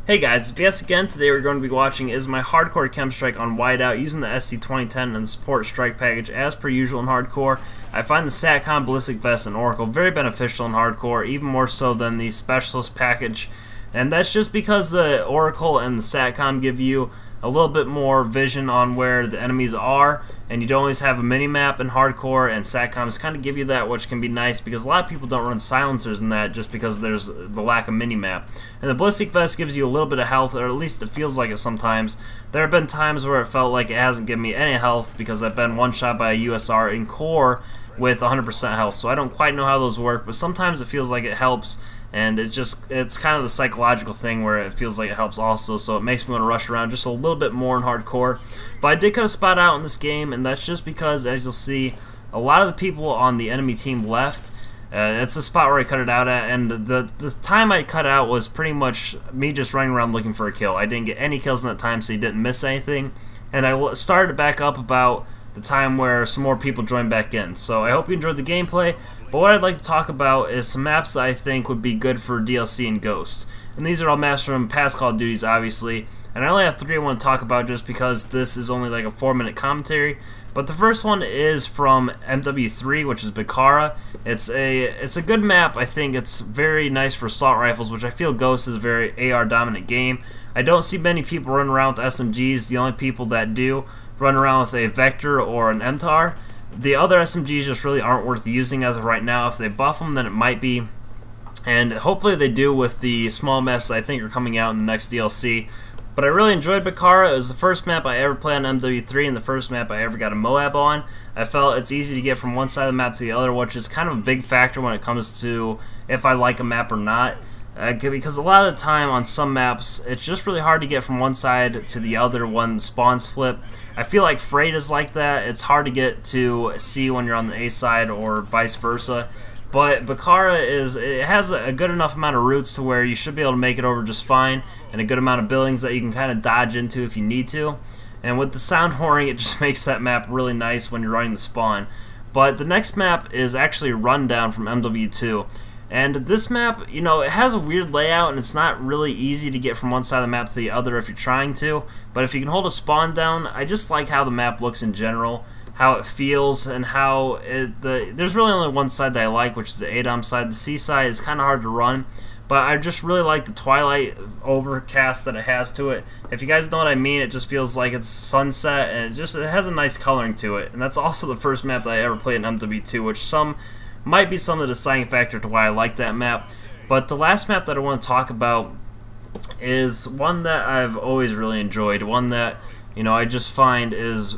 Hey guys, it's BS again. Today we're going to be watching is my hardcore KEM strike on Whiteout using the SC-2010 and the support strike package as per usual in hardcore. I find the SATCOM ballistic vest and Oracle very beneficial in hardcore, even more so than the specialist package. And that's just because the Oracle and the SATCOM give you a little bit more vision on where the enemies are, and you don't always have a mini-map in hardcore, and SATCOMs kind of give you that, which can be nice because a lot of people don't run silencers in that just because there's the lack of mini-map. And the ballistic vest gives you a little bit of health, or at least it feels like it sometimes. There have been times where it felt like it hasn't given me any health because I've been one-shot by a USR in core with 100% health, so I don't quite know how those work, but sometimes it feels like it helps. And it's kind of the psychological thing where it feels like it helps also, so it makes me want to rush around just a little bit more in hardcore. But I did cut a spot out in this game, and that's just because, as you'll see, a lot of the people on the enemy team left. It's the spot where I cut it out at, and the time I cut out was pretty much me just running around looking for a kill. I didn't get any kills in that time, so you didn't miss anything. And I started back up about the time where some more people joined back in. So I hope you enjoyed the gameplay, but what I'd like to talk about is some maps that I think would be good for DLC and Ghosts. And these are all maps from past Call of Duties, obviously, and I only have 3 I want to talk about just because this is only like a 4-minute commentary. But the first one is from MW3, which is Bakara. It's a good map. I think it's very nice for assault rifles, which I feel Ghosts is a very AR dominant game. I don't see many people running around with SMGs. The only people that do run around with a Vector or an MTAR. The other SMGs just really aren't worth using as of right now. If they buff them, then it might be. And hopefully they do with the small maps I think are coming out in the next DLC. But I really enjoyed Bakara. It was the first map I ever played on MW3 and the first map I ever got a Moab on. I felt it's easy to get from one side of the map to the other, which is kind of a big factor when it comes to if I like a map or not. Because a lot of the time on some maps, it's just really hard to get from one side to the other when spawns flip. I feel like Freight is like that. It's hard to get to C when you're on the A side or vice versa. But Bakara it has a good enough amount of routes to where you should be able to make it over just fine, and a good amount of buildings that you can kind of dodge into if you need to. And with the sound whoring, it just makes that map really nice when you're running the spawn. But the next map is actually Rundown from MW2. And this map, you know, it has a weird layout and it's not really easy to get from one side of the map to the other if you're trying to. But if you can hold a spawn down, I just like how the map looks in general, how it feels, and how there's really only one side that I like, which is the ADOM side. The C side is kind of hard to run, but I just really like the twilight overcast that it has to it. If you guys know what I mean, it just feels like it's sunset, and it has a nice coloring to it. And that's also the first map that I ever played in MW2, which might be some of the deciding factor to why I like that map. But the last map that I want to talk about is one that I've always really enjoyed, one that, you know, I just find is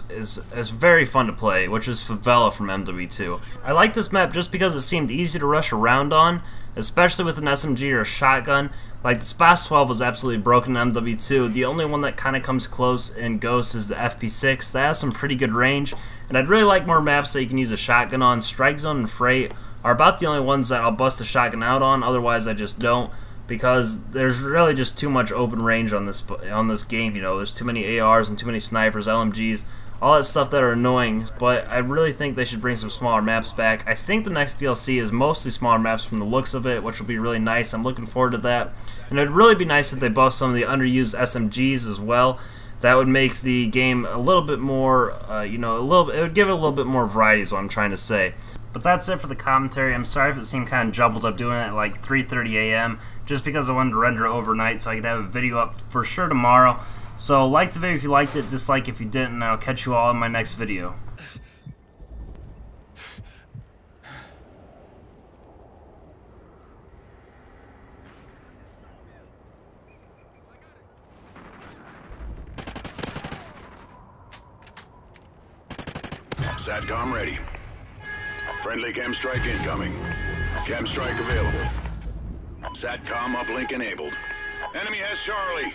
very fun to play, which is Favela from MW2. I like this map just because it seemed easy to rush around on, especially with an SMG or a shotgun. Like the SPAS 12 was absolutely broken in MW2. The only one that kind of comes close in Ghost is the FP6. That has some pretty good range, and I'd really like more maps that you can use a shotgun on. Strike Zone and Freight are about the only ones that I'll bust a shotgun out on. Otherwise, I just don't, because there's really just too much open range on this game. You know, there's too many ARs and too many snipers, LMGs, all that stuff that are annoying. But I really think they should bring some smaller maps back. I think the next DLC is mostly smaller maps from the looks of it, which will be really nice. I'm looking forward to that. And it'd really be nice if they buff some of the underused SMGs as well. That would make the game a little bit more, you know, it would give it a little bit more variety is what I'm trying to say. But that's it for the commentary. I'm sorry if it seemed kind of jumbled up doing it at like 3:30 a.m. just because I wanted to render it overnight so I could have a video up for sure tomorrow. So like the video if you liked it, dislike if you didn't, and I'll catch you all in my next video. SATCOM ready. Friendly KEM strike incoming. KEM strike available. SATCOM uplink enabled. Enemy has Charlie.